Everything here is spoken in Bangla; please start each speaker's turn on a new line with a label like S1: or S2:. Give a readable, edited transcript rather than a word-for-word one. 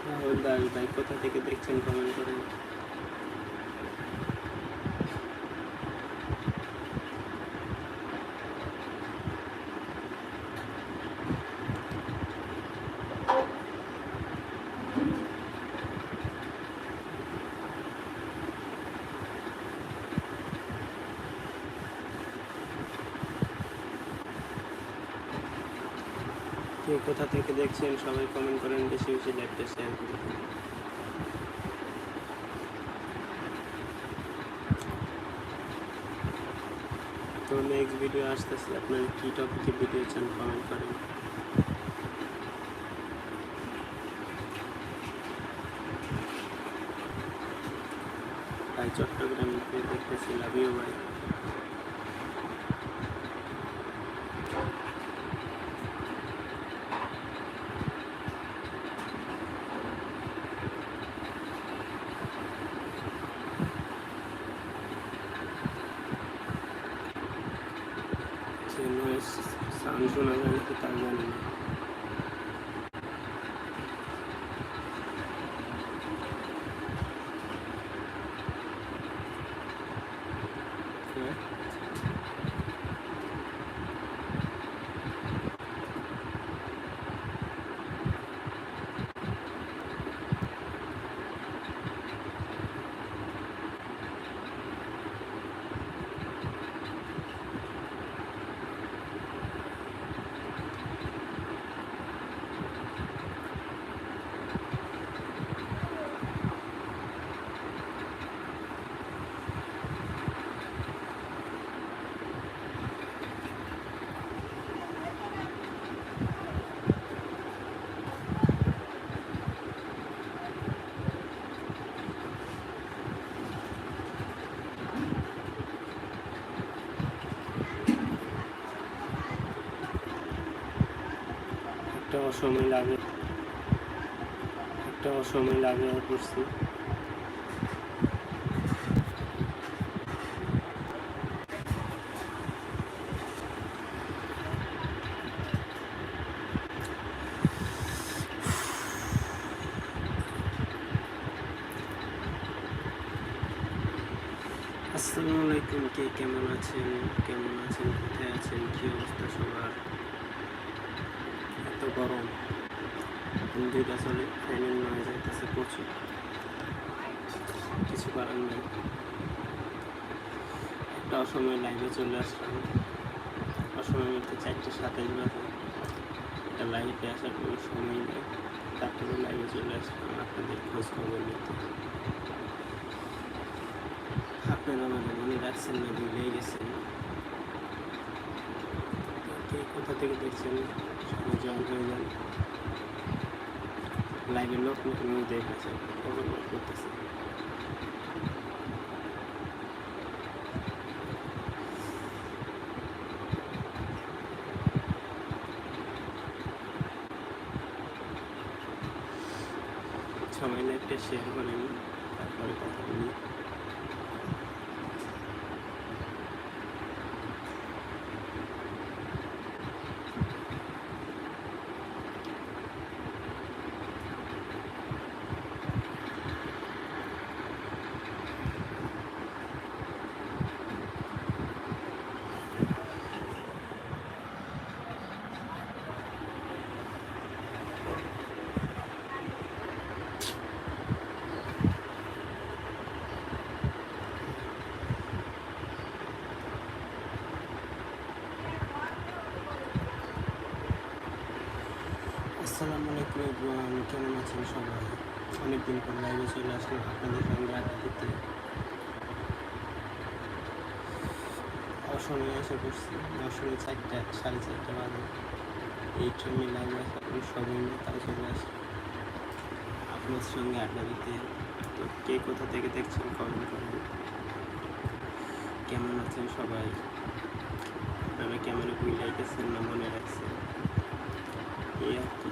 S1: রাহুল দাস ভাই কোথা থেকে দেখছেন কমেন্ট করেন। কে কোথা থেকে দেখছেন সবাই কমেন্ট করেন, বেশি বেশি লাইভটা শেয়ার করুন। তো নেক্সট ভিডিও আসতেছে, আপনার কি টপিকে ভিডিও চান কমেন্ট করেন। ভাই চট্টগ্রাম দেখতেছি, লাভ ইউ ভাই। সাউন্ড শোনা যায় নাকি তা জানি না। একটা অসময় লাগে আর করছি। আসসালামু আলাইকুম, কে কেমন আছেন কোথায় আছেন, কি অবস্থা সবার? এত গরম, দুইটা চলে, ফ্যানের নয় যাইতেছে প্রচুর, কিছু করার নেই। একটা অসময় লাইভে চলে আসলাম, অসময় মধ্যে 4:27 বাজে, একটা লাইভে আসার কোনো সময় নেই, তারপরে লাইভে চলে আসলাম আপনাদের খোঁজ খবর নিতে। আপনারা আমাদের মনে রাখছেন না, ভুলেই গেছেন। কে কোথা থেকে দেখছেন সবাই জয়েন হয়ে যান। লাইভের লোক আমিও দেখেছি, খবর করতেছি। সবাই লাইভটা শেয়ার করেন, তারপরে কথা বলি। আসসালামু আলাইকুম এভরিওয়ান, কেমন আছেন সবাই? অনেকদিন পর লাইভে চলে আসলাম আপনাদের সঙ্গে আড্ডা দিতে। অসময়ে এসে পড়ছি, অসময়ে 4:30 বাজে। এই ট্রেনে লাইভে আসার কোনো সময় নেই, তাও চলে আসি আপনার সঙ্গে আড্ডা দিতে। তো কে কোথা থেকে দেখছেন কমেন্ট করেন। কেমন আছেন সবাই? আপনারা কেমন ভুলে গেছেন না মনে রাখছেন, এই আর কি।